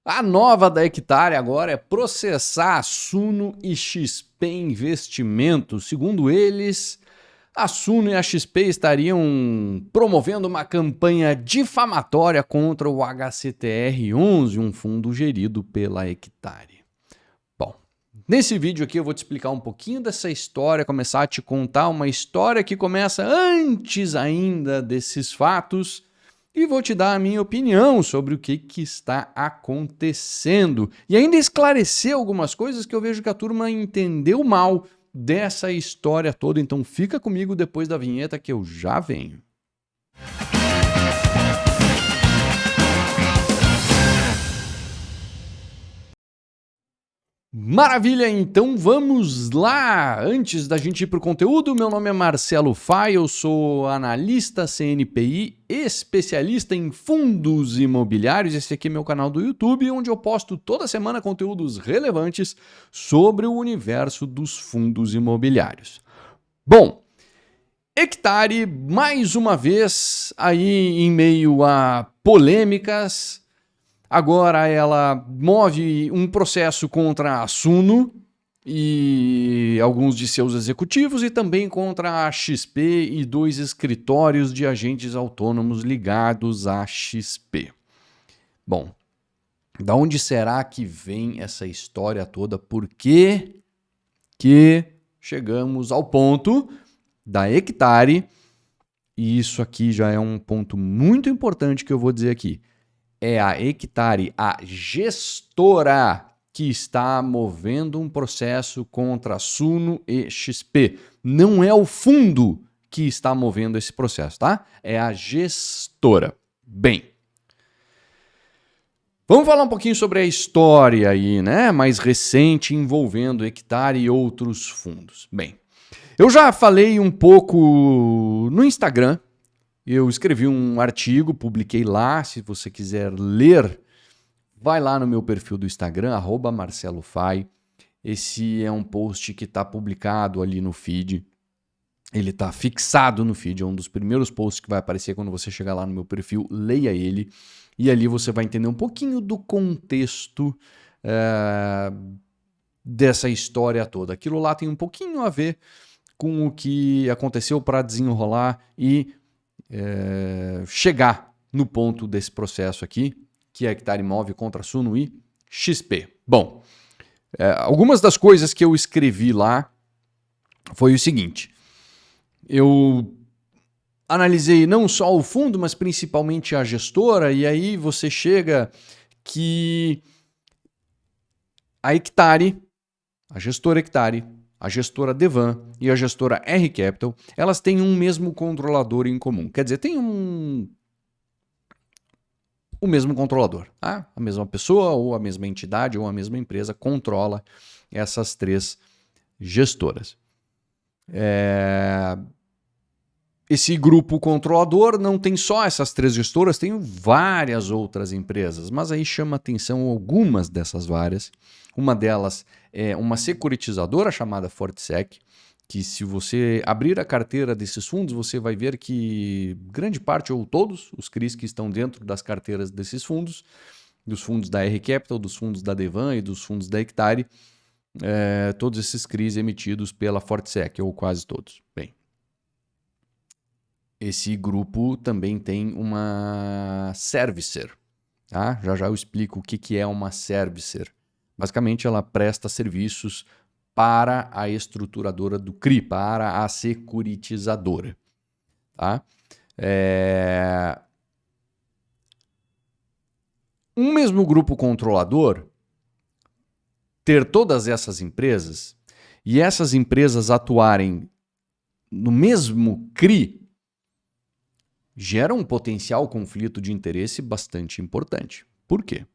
A nova da Hectare agora é processar a Suno e XP Investimentos. Segundo eles, a Suno e a XP estariam promovendo uma campanha difamatória contra o HCTR11, um fundo gerido pela Hectare. Bom, nesse vídeo aqui eu vou te explicar um pouquinho dessa história, começar a te contar uma história que começa antes ainda desses fatos e vou te dar a minha opinião sobre o que está acontecendo e ainda esclarecer algumas coisas que eu vejo que a turma entendeu mal dessa história toda. Então fica comigo depois da vinheta que eu já venho. Maravilha, então vamos lá! Antes da gente ir para o conteúdo, meu nome é Marcelo Fay, eu sou analista CNPI, especialista em fundos imobiliários. Esse aqui é meu canal do YouTube, onde eu posto toda semana conteúdos relevantes sobre o universo dos fundos imobiliários. Bom, Hectare, mais uma vez, aí em meio a polêmicas. Agora ela move um processo contra a Suno e alguns de seus executivos e também contra a XP e 2 escritórios de agentes autônomos ligados à XP. Bom, da onde será que vem essa história toda? Por que chegamos ao ponto da Hectare? E isso aqui já é um ponto muito importante que eu vou dizer aqui. É a Hectare, a gestora, que está movendo um processo contra a Suno e XP. Não é o fundo que está movendo esse processo, tá? É a gestora. Bem, vamos falar um pouquinho sobre a história aí, né? Mais recente envolvendo Hectare e outros fundos. Bem, eu já falei um pouco no Instagram. Eu escrevi um artigo, publiquei lá. Se você quiser ler, vai lá no meu perfil do Instagram, @MarceloFay. Esse é um post que está publicado ali no feed. Ele está fixado no feed, é um dos primeiros posts que vai aparecer quando você chegar lá no meu perfil. Leia ele e ali você vai entender um pouquinho do contexto dessa história toda. Aquilo lá tem um pouquinho a ver com o que aconteceu para desenrolar e chegar no ponto desse processo aqui, que é a Hectare move contra a Suno e XP. Bom, algumas das coisas que eu escrevi lá foi o seguinte: eu analisei não só o fundo, mas principalmente a gestora, e aí você chega que a Hectare, a gestora Hectare, a gestora Devan e a gestora R Capital, elas têm um mesmo controlador em comum. Quer dizer, tem o mesmo controlador. Tá? A mesma pessoa, ou a mesma entidade, ou a mesma empresa controla essas 3 gestoras. Esse grupo controlador não tem só essas 3 gestoras, tem várias outras empresas, mas aí chama atenção algumas dessas várias. Uma delas é uma securitizadora chamada Fortisec, que se você abrir a carteira desses fundos, você vai ver que grande parte ou todos os CRIs que estão dentro das carteiras desses fundos, dos fundos da R Capital, dos fundos da Devan e dos fundos da Hectare, todos esses CRIs emitidos pela Fortisec, ou quase todos. Bem, esse grupo também tem uma servicer. Tá? Já eu explico o que é uma servicer. Basicamente, ela presta serviços para a estruturadora do CRI, para a securitizadora. Tá? Um mesmo grupo controlador ter todas essas empresas e essas empresas atuarem no mesmo CRI gera um potencial conflito de interesse bastante importante. Por quê?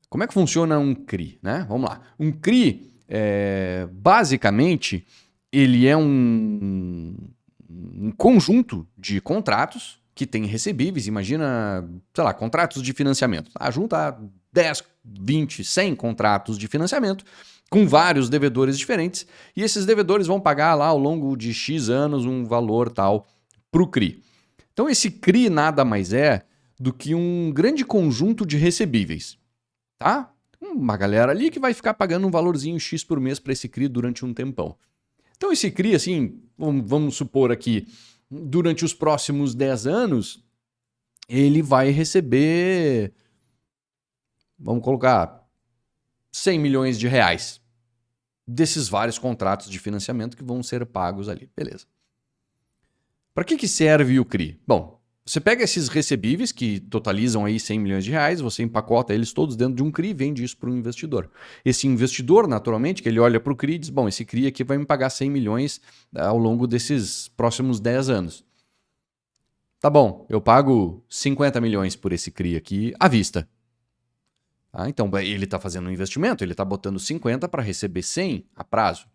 Como é que funciona um CRI? Né? Vamos lá. Um CRI, basicamente, ele é um conjunto de contratos que tem recebíveis. Imagina, sei lá, contratos de financiamento. Junta 10, 20, 100 contratos de financiamento com vários devedores diferentes e esses devedores vão pagar lá ao longo de X anos um valor tal para o CRI. Então esse CRI nada mais é do que um grande conjunto de recebíveis. tá? Uma galera ali que vai ficar pagando um valorzinho X por mês para esse CRI durante um tempão. Então esse CRI, assim, vamos supor aqui, durante os próximos 10 anos, ele vai receber, vamos colocar, 100 milhões de reais desses vários contratos de financiamento que vão ser pagos ali. Beleza. Para que serve o CRI? Bom, você pega esses recebíveis que totalizam aí 100 milhões de reais, você empacota eles todos dentro de um CRI e vende isso para um investidor. Esse investidor, naturalmente, que ele olha para o CRI e diz, bom, esse CRI aqui vai me pagar 100 milhões ao longo desses próximos 10 anos. Tá bom, eu pago 50 milhões por esse CRI aqui à vista. Então, ele está fazendo um investimento, ele está botando 50 para receber 100 a prazo.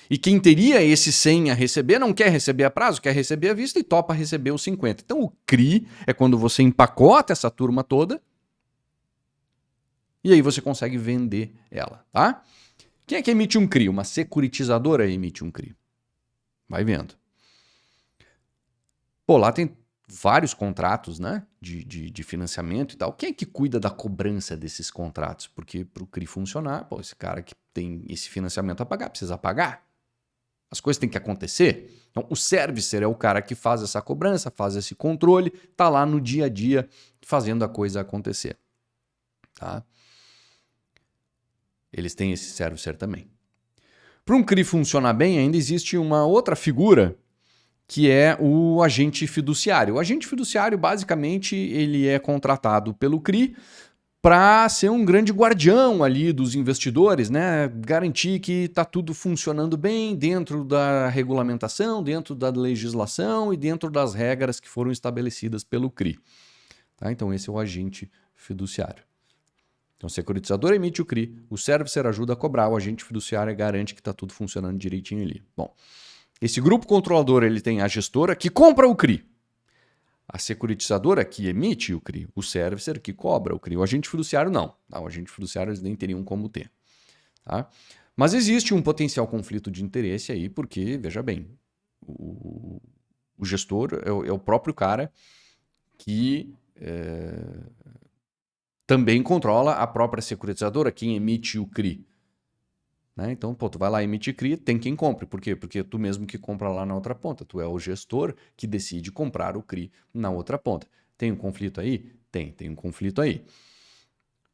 E quem teria esse 100 a receber não quer receber a prazo, quer receber à vista e topa receber os 50. Então o CRI é quando você empacota essa turma toda e aí você consegue vender ela, tá? Quem é que emite um CRI? Uma securitizadora emite um CRI. Vai vendo. Pô, lá tem vários contratos, né, de financiamento e tal. Quem é que cuida da cobrança desses contratos? Porque para o CRI funcionar, pô, esse cara que tem esse financiamento a pagar, precisa pagar. As coisas têm que acontecer. Então, o servicer é o cara que faz essa cobrança, faz esse controle, tá lá no dia a dia fazendo a coisa acontecer. Tá? Eles têm esse servicer também. Para um CRI funcionar bem, ainda existe uma outra figura que é o agente fiduciário. O agente fiduciário, basicamente, ele é contratado pelo CRI para ser um grande guardião ali dos investidores, né? Garantir que está tudo funcionando bem dentro da regulamentação, dentro da legislação e dentro das regras que foram estabelecidas pelo CRI. Tá? Então esse é o agente fiduciário. Então o securitizador emite o CRI, o servicer ajuda a cobrar, o agente fiduciário garante que está tudo funcionando direitinho ali. Bom, esse grupo controlador ele tem a gestora que compra o CRI. A securitizadora que emite o CRI, o servicer que cobra o CRI. O agente fiduciário não. O agente fiduciário eles nem teriam como ter. Tá? Mas existe um potencial conflito de interesse aí, porque, veja bem, o gestor é o próprio cara que também controla a própria securitizadora, quem emite o CRI. Né? Então, pô, tu vai lá emitir CRI, tem quem compre. Por quê? Porque tu mesmo que compra lá na outra ponta. Tu é o gestor que decide comprar o CRI na outra ponta. Tem um conflito aí? Tem um conflito aí.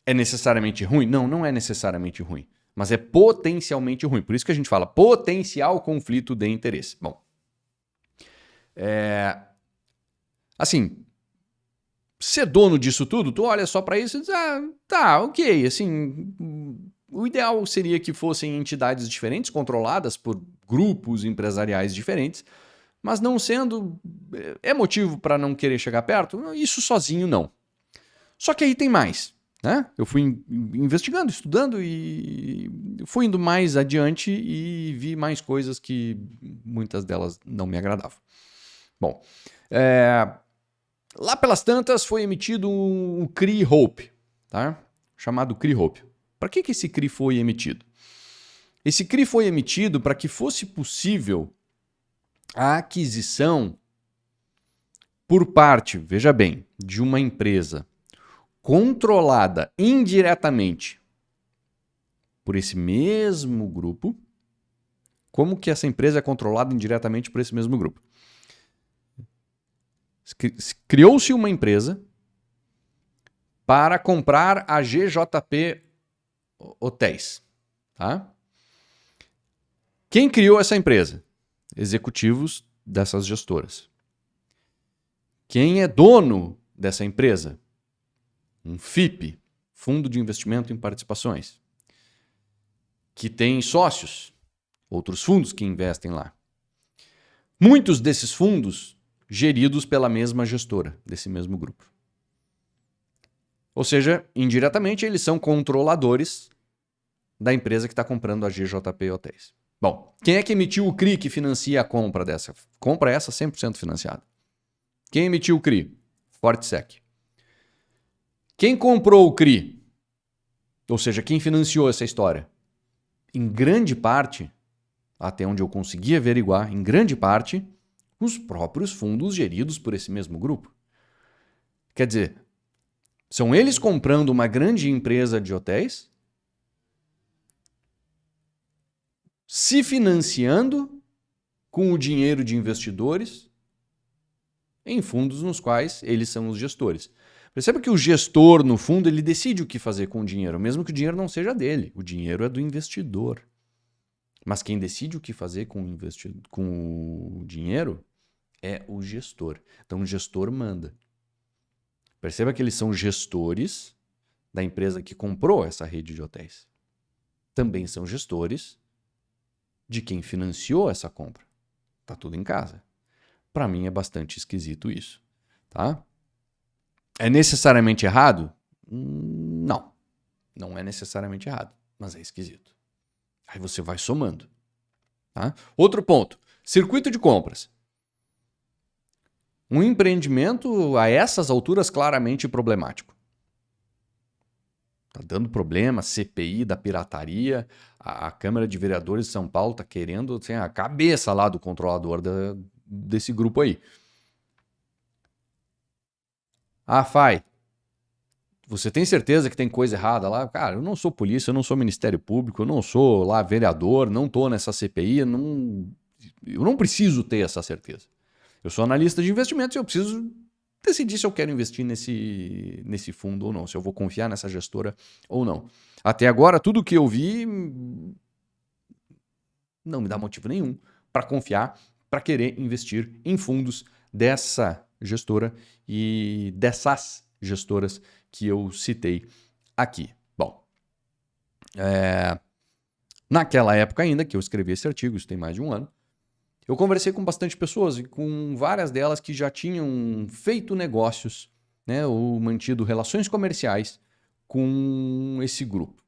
É necessariamente ruim? Não, não é necessariamente ruim. Mas é potencialmente ruim. Por isso que a gente fala potencial conflito de interesse. Bom, assim, ser dono disso tudo, tu olha só para isso e diz, tá, ok, assim... O ideal seria que fossem entidades diferentes, controladas por grupos empresariais diferentes, mas não sendo, é motivo para não querer chegar perto? Isso sozinho não. Só que aí tem mais. Né? Eu fui investigando, estudando e fui indo mais adiante e vi mais coisas que muitas delas não me agradavam. Bom, lá pelas tantas foi emitido um CRI Hope, tá? Chamado CRI Hope. Para que esse CRI foi emitido? Esse CRI foi emitido para que fosse possível a aquisição por parte, veja bem, de uma empresa controlada indiretamente por esse mesmo grupo. Como que essa empresa é controlada indiretamente por esse mesmo grupo? Criou-se uma empresa para comprar a GJP Hotéis. Tá? Quem criou essa empresa? Executivos dessas gestoras. Quem é dono dessa empresa? Um FIP, Fundo de Investimento em Participações, que tem sócios, outros fundos que investem lá. Muitos desses fundos geridos pela mesma gestora, desse mesmo grupo. Ou seja, indiretamente eles são controladores da empresa que está comprando a GJP Hotéis. Bom, quem é que emitiu o CRI que financia a compra dessa? Compra essa 100% financiada. Quem emitiu o CRI? Fortsec. Quem comprou o CRI? Ou seja, quem financiou essa história? Em grande parte, até onde eu consegui averiguar, em grande parte, os próprios fundos geridos por esse mesmo grupo. Quer dizer, São eles comprando uma grande empresa de hotéis, se financiando com o dinheiro de investidores em fundos nos quais eles são os gestores. Perceba que o gestor, no fundo, ele decide o que fazer com o dinheiro, mesmo que o dinheiro não seja dele. O dinheiro é do investidor. Mas quem decide o que fazer com o dinheiro é o gestor. Então o gestor manda. Perceba que eles são gestores da empresa que comprou essa rede de hotéis. Também são gestores de quem financiou essa compra. Tá tudo em casa. Para mim é bastante esquisito isso, tá? É necessariamente errado? Não. Não é necessariamente errado, mas é esquisito. Aí você vai somando, tá? Outro ponto, circuito de compras. Um empreendimento a essas alturas claramente problemático. Tá dando problema, CPI da pirataria, a Câmara de Vereadores de São Paulo tá querendo assim, a cabeça lá do controlador desse grupo aí. Ah, Fai, você tem certeza que tem coisa errada lá? Cara, eu não sou polícia, eu não sou Ministério Público, eu não sou lá vereador, não tô nessa CPI, eu não preciso ter essa certeza. Eu sou analista de investimentos e eu preciso decidir se eu quero investir nesse fundo ou não, se eu vou confiar nessa gestora ou não. Até agora, tudo que eu vi não me dá motivo nenhum para confiar, para querer investir em fundos dessa gestora e dessas gestoras que eu citei aqui. Bom, naquela época ainda que eu escrevi esse artigo, isso tem mais de um ano, eu conversei com bastante pessoas e com várias delas que já tinham feito negócios, né, ou mantido relações comerciais com esse grupo.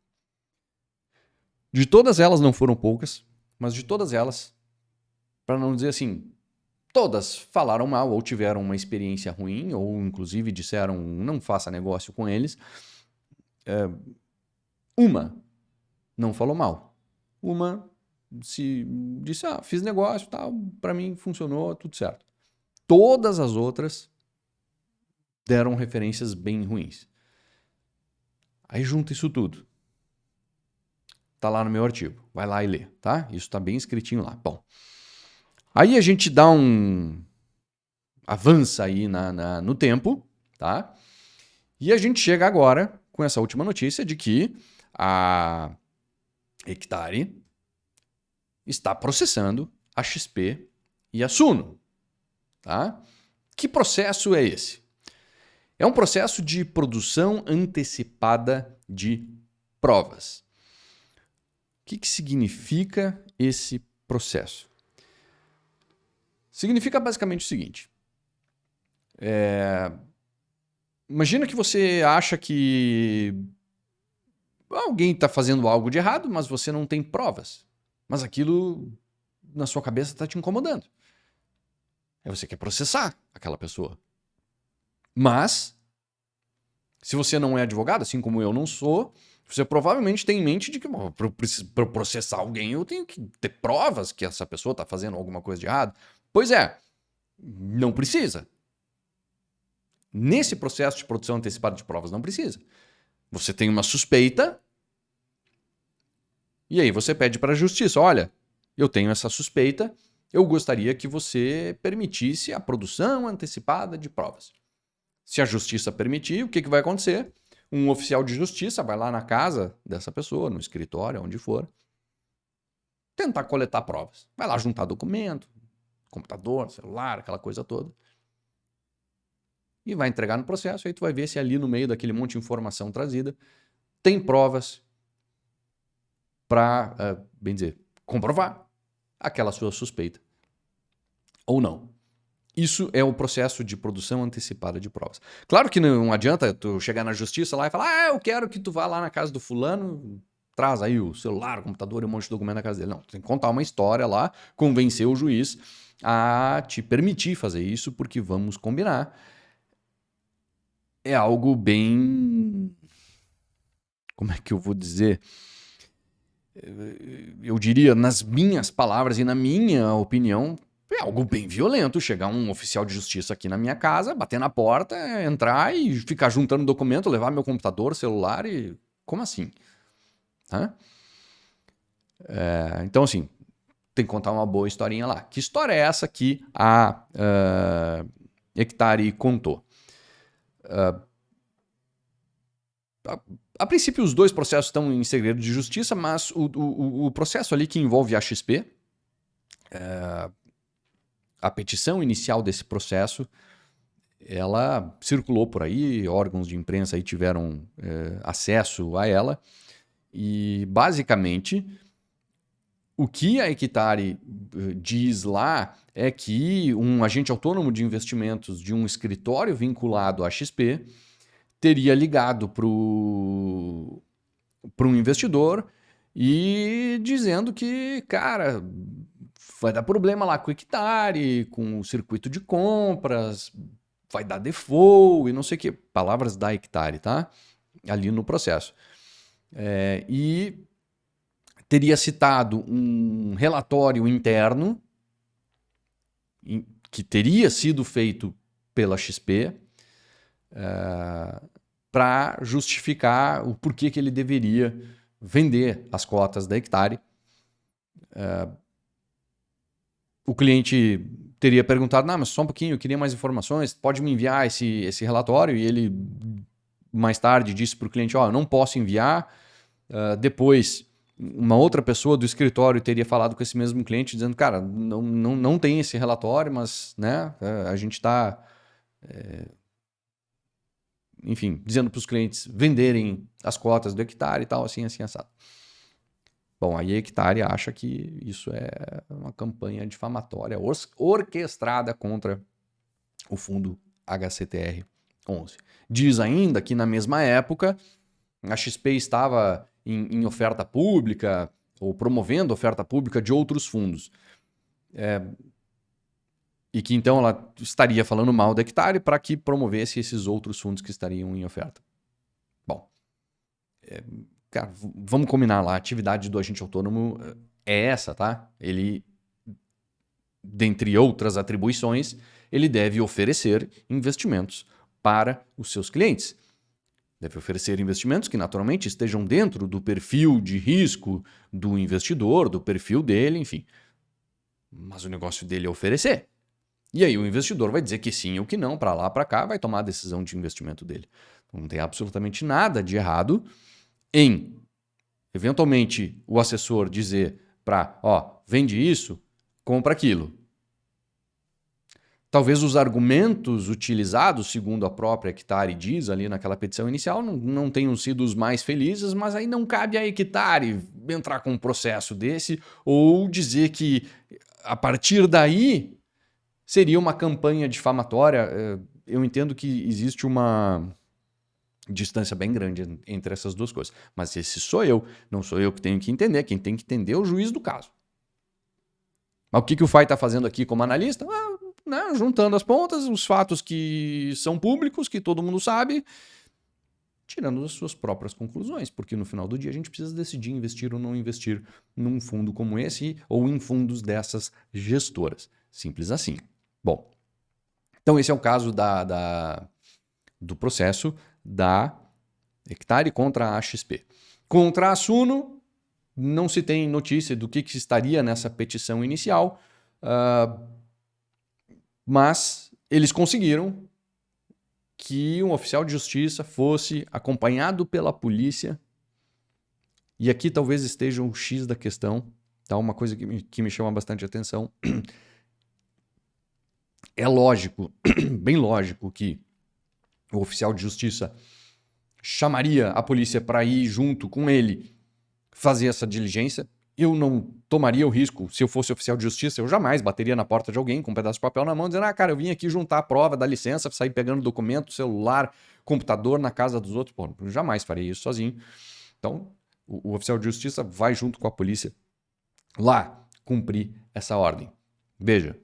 De todas elas, não foram poucas, mas de todas elas, para não dizer assim, todas falaram mal ou tiveram uma experiência ruim ou inclusive disseram não faça negócio com eles. Uma não falou mal. Uma se disse, fiz negócio, tal, para mim funcionou, tudo certo. Todas as outras deram referências bem ruins. Aí junta isso tudo. Tá lá no meu artigo. Vai lá e lê, tá? Isso tá bem escritinho lá. Bom, aí a gente dá avança aí no tempo, tá? E a gente chega agora com essa última notícia de que a Hectare está processando a XP e a Suno, tá? Que processo é esse? É um processo de produção antecipada de provas. O que significa esse processo? Significa basicamente o seguinte. Imagina que você acha que alguém está fazendo algo de errado, mas você não tem provas. Mas aquilo na sua cabeça está te incomodando. Aí você quer processar aquela pessoa. Mas, se você não é advogado, assim como eu não sou, você provavelmente tem em mente de que para processar alguém eu tenho que ter provas que essa pessoa está fazendo alguma coisa de errado. Pois é, não precisa. Nesse processo de produção antecipada de provas não precisa. Você tem uma suspeita e aí você pede para a justiça, olha, eu tenho essa suspeita, eu gostaria que você permitisse a produção antecipada de provas. Se a justiça permitir, o que vai acontecer? Um oficial de justiça vai lá na casa dessa pessoa, no escritório, onde for, tentar coletar provas. Vai lá juntar documento, computador, celular, aquela coisa toda. E vai entregar no processo, aí tu vai ver se ali no meio daquele monte de informação trazida tem provas para, bem dizer, comprovar aquela sua suspeita ou não. Isso é o processo de produção antecipada de provas. Claro que não adianta tu chegar na justiça lá e falar, eu quero que tu vá lá na casa do fulano, traz aí o celular, o computador e um monte de documento na casa dele. Não, tu tem que contar uma história lá, convencer o juiz a te permitir fazer isso, porque vamos combinar. É algo bem... Como é que eu vou dizer? Eu diria, nas minhas palavras e na minha opinião, É algo bem violento chegar um oficial de justiça aqui na minha casa, bater na porta, entrar e ficar juntando documento, levar meu computador, celular e... Como assim? Hã? Então, assim, tem que contar uma boa historinha lá. Que história é essa que a Hectare contou? A princípio, os dois processos estão em segredo de justiça, mas o processo ali que envolve a XP, a petição inicial desse processo, ela circulou por aí, órgãos de imprensa aí tiveram acesso a ela, e basicamente o que a Hectare diz lá é que um agente autônomo de investimentos de um escritório vinculado à XP teria ligado para um investidor e dizendo que, cara, vai dar problema lá com o Hectare, com o circuito de compras, vai dar default e não sei o que. Palavras da Hectare, tá? Ali no processo. E teria citado um relatório interno que teria sido feito pela XP para justificar o porquê que ele deveria vender as cotas da Hectare. O cliente teria perguntado, não, mas só um pouquinho, eu queria mais informações, pode me enviar esse relatório? E ele, mais tarde, disse para o cliente, eu não posso enviar. Depois, uma outra pessoa do escritório teria falado com esse mesmo cliente, dizendo, cara, não tem esse relatório, mas né, a gente está... enfim, dizendo para os clientes venderem as cotas do Hectare e tal, assim, assado. Bom, aí a Hectare acha que isso é uma campanha difamatória orquestrada contra o fundo HCTR11. Diz ainda que na mesma época a XP estava em oferta pública ou promovendo oferta pública de outros fundos. E que então ela estaria falando mal da Hectare para que promovesse esses outros fundos que estariam em oferta. Bom, cara, vamos combinar lá, a atividade do agente autônomo é essa, tá? Ele, dentre outras atribuições, ele deve oferecer investimentos para os seus clientes. Deve oferecer investimentos que naturalmente estejam dentro do perfil de risco do investidor, do perfil dele, enfim. Mas o negócio dele é oferecer. E aí o investidor vai dizer que sim ou que não, para lá, para cá, vai tomar a decisão de investimento dele. Não tem absolutamente nada de errado em, eventualmente, o assessor dizer para, vende isso, compra aquilo. Talvez os argumentos utilizados, segundo a própria Hectare diz ali naquela petição inicial, não tenham sido os mais felizes, mas aí não cabe a Hectare entrar com um processo desse ou dizer que a partir daí seria uma campanha difamatória. Eu entendo que existe uma distância bem grande entre essas duas coisas. Mas esse sou eu, não sou eu que tenho que entender. Quem tem que entender é o juiz do caso. Mas o que o FAI está fazendo aqui como analista? Né, juntando as pontas, os fatos que são públicos, que todo mundo sabe, tirando as suas próprias conclusões, porque no final do dia a gente precisa decidir investir ou não investir num fundo como esse ou em fundos dessas gestoras. Simples assim. Bom, então esse é o caso do processo da Hectare contra a XP. Contra a Suno, não se tem notícia do que estaria nessa petição inicial, mas eles conseguiram que um oficial de justiça fosse acompanhado pela polícia. E aqui talvez esteja o X da questão, tá? Uma coisa que me chama bastante atenção. É lógico, bem lógico, que o oficial de justiça chamaria a polícia para ir junto com ele fazer essa diligência. Eu não tomaria o risco, se eu fosse oficial de justiça, eu jamais bateria na porta de alguém com um pedaço de papel na mão, dizendo, cara, eu vim aqui juntar a prova, dá licença, sair pegando documento, celular, computador na casa dos outros. Pô, eu jamais faria isso sozinho. Então, o oficial de justiça vai junto com a polícia lá cumprir essa ordem. Veja,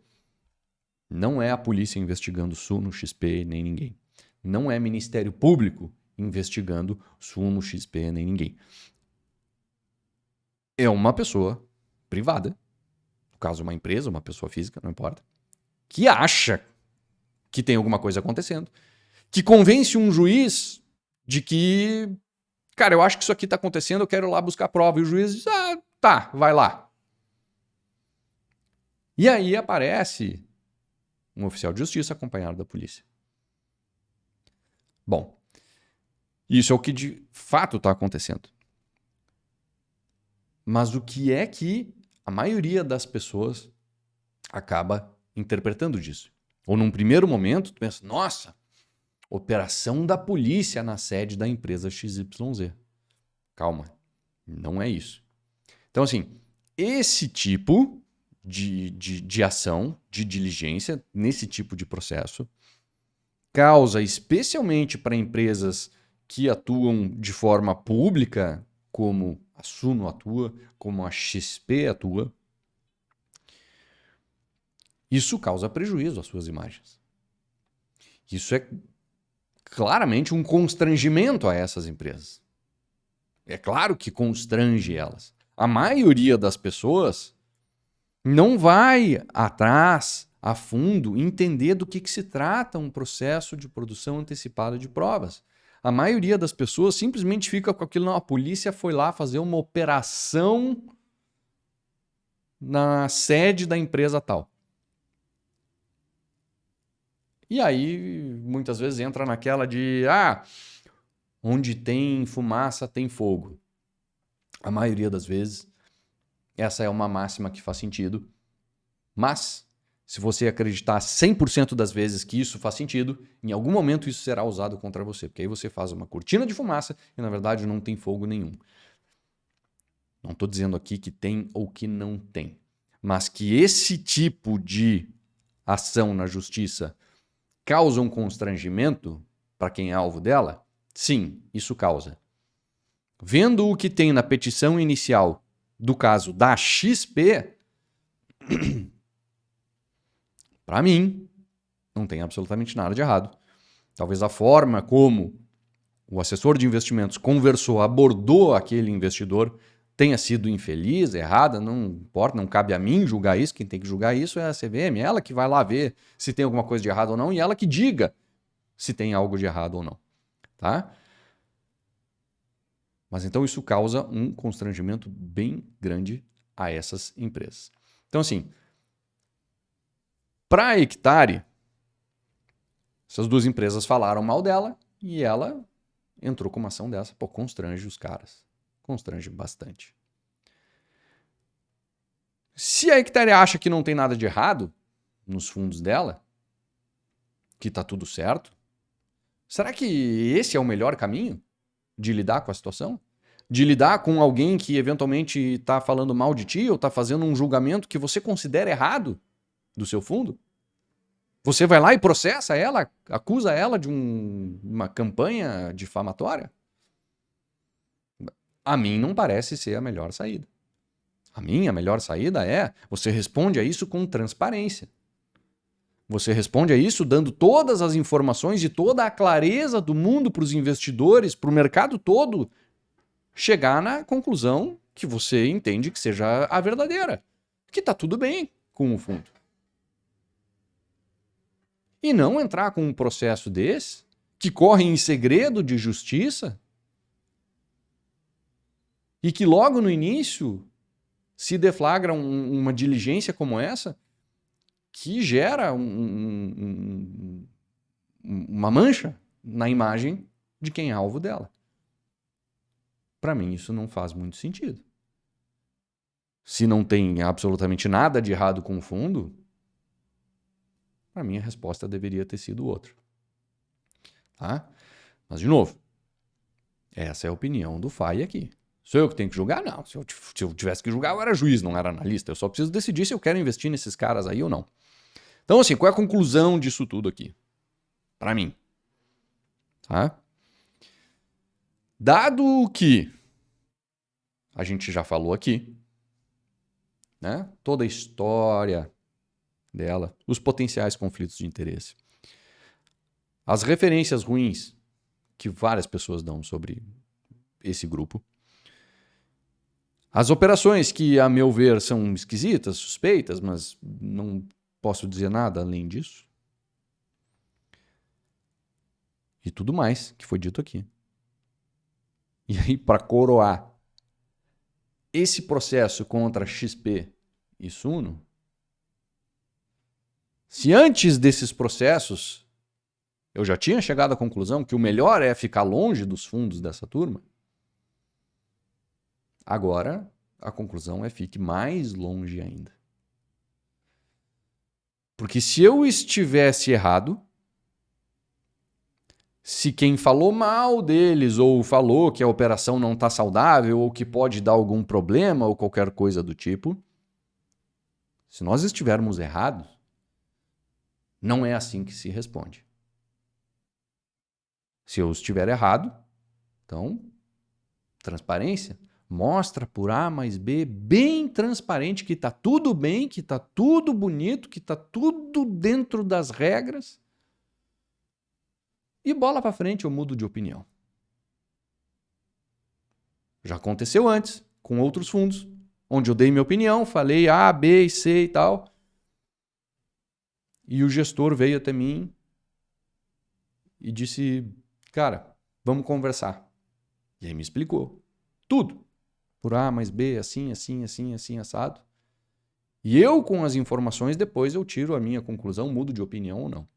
não é a polícia investigando Suno, XP, nem ninguém. Não é Ministério Público investigando Suno, XP, nem ninguém. É uma pessoa privada caso uma empresa, uma pessoa física, não importa, que acha que tem alguma coisa acontecendo, que convence um juiz de que, cara, eu acho que isso aqui está acontecendo, eu quero ir lá buscar prova. E o juiz diz, tá, vai lá. E aí aparece um oficial de justiça acompanhado da polícia. Bom, isso é o que de fato está acontecendo. Mas o que é que a maioria das pessoas acaba interpretando disso? Ou num primeiro momento, tu pensa, nossa, operação da polícia na sede da empresa XYZ. Calma, não é isso. Então, assim, esse tipo de ação, de diligência, nesse tipo de processo, causa, especialmente para empresas que atuam de forma pública, como a Suno atua, como a XP atua, isso causa prejuízo às suas imagens. Isso é claramente um constrangimento a essas empresas. É claro que constrange elas. A maioria das pessoas não vai atrás, a fundo, entender do que se trata um processo de produção antecipada de provas. A maioria das pessoas simplesmente fica com aquilo, não, a polícia foi lá fazer uma operação na sede da empresa tal. E aí, muitas vezes entra naquela de, onde tem fumaça, tem fogo. A maioria das vezes, essa é uma máxima que faz sentido. Mas, se você acreditar 100% das vezes que isso faz sentido, em algum momento isso será usado contra você. Porque aí você faz uma cortina de fumaça e, na verdade, não tem fogo nenhum. Não estou dizendo aqui que tem ou que não tem. Mas que esse tipo de ação na justiça causa um constrangimento para quem é alvo dela? Sim, isso causa. Vendo o que tem na petição inicial do caso da XP, para mim, não tem absolutamente nada de errado. Talvez a forma como o assessor de investimentos conversou, abordou aquele investidor tenha sido infeliz, errada, não importa, não cabe a mim julgar isso, quem tem que julgar isso é a CVM, ela que vai lá ver se tem alguma coisa de errado ou não e ela que diga se tem algo de errado ou não, tá? Mas então isso causa um constrangimento bem grande a essas empresas. Então assim, para a Hectare, essas duas empresas falaram mal dela e ela entrou com uma ação dessa. Pô, constrange os caras. Constrange bastante. Se a Hectare acha que não tem nada de errado nos fundos dela, que tá tudo certo, será que esse é o melhor caminho de lidar com a situação? De lidar com alguém que eventualmente está falando mal de ti ou está fazendo um julgamento que você considera errado do seu fundo? Você vai lá e processa ela, acusa ela de uma campanha difamatória? A mim não parece ser a melhor saída. A melhor saída é você responde a isso com transparência. Você responde a isso dando todas as informações e toda a clareza do mundo para os investidores, para o mercado todo, chegar na conclusão que você entende que seja a verdadeira. Que está tudo bem com o fundo. E não entrar com um processo desse, que corre em segredo de justiça, e que logo no início se deflagra uma diligência como essa, que gera uma mancha na imagem de quem é alvo dela. Para mim, isso não faz muito sentido. Se não tem absolutamente nada de errado com o fundo, para mim a resposta deveria ter sido outra. Tá? Mas, de novo, essa é a opinião do FAI aqui. Sou eu que tenho que julgar? Não. Se eu tivesse que julgar, eu era juiz, não era analista. Eu só preciso decidir se eu quero investir nesses caras aí ou não. Então, assim, qual é a conclusão disso tudo aqui? Para mim. Tá? Dado que a gente já falou aqui, né? Toda a história dela, os potenciais conflitos de interesse, as referências ruins que várias pessoas dão sobre esse grupo, As operações que, a meu ver, são esquisitas, suspeitas, mas não posso dizer nada além disso. E tudo mais que foi dito aqui. E aí, para coroar esse processo contra XP e Suno, se antes desses processos eu já tinha chegado à conclusão que o melhor é ficar longe dos fundos dessa turma, agora a conclusão é fique mais longe ainda. Porque se eu estivesse errado, se quem falou mal deles ou falou que a operação não está saudável ou que pode dar algum problema ou qualquer coisa do tipo, se nós estivermos errados, não é assim que se responde. Se eu estiver errado, então, transparência. Mostra por A mais B, bem transparente, que está tudo bem, que está tudo bonito, que está tudo dentro das regras. E bola para frente, eu mudo de opinião. Já aconteceu antes, com outros fundos, onde eu dei minha opinião, falei A, B e C e tal. E o gestor veio até mim e disse, cara, vamos conversar. E aí me explicou tudo. Por A mais B, assim, assim, assim, assim, assado. E eu, com as informações, depois eu tiro a minha conclusão, mudo de opinião ou não.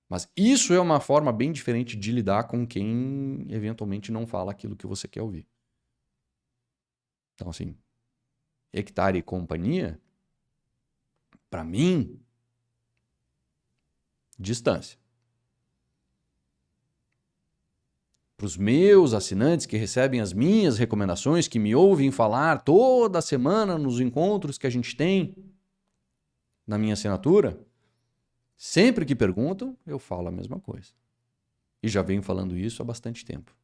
Mas isso é uma forma bem diferente de lidar com quem eventualmente não fala aquilo que você quer ouvir. Então, assim, Hectare e companhia, para mim, distância. Para os meus assinantes que recebem as minhas recomendações, que me ouvem falar toda semana nos encontros que a gente tem na minha assinatura, sempre que perguntam, eu falo a mesma coisa. E já venho falando isso há bastante tempo.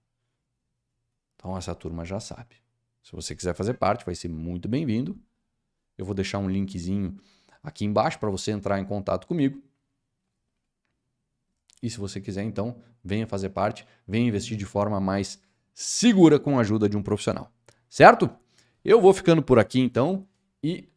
Então essa turma já sabe. Se você quiser fazer parte, vai ser muito bem-vindo. Eu vou deixar um linkzinho aqui embaixo para você entrar em contato comigo. E se você quiser, então, venha fazer parte, venha investir de forma mais segura com a ajuda de um profissional. Certo? Eu vou ficando por aqui, então, e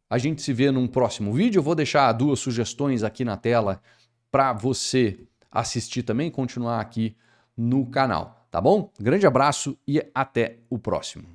a gente se vê num próximo vídeo. Eu vou deixar 2 sugestões aqui na tela para você assistir também, continuar aqui no canal, tá bom? Grande abraço e até o próximo.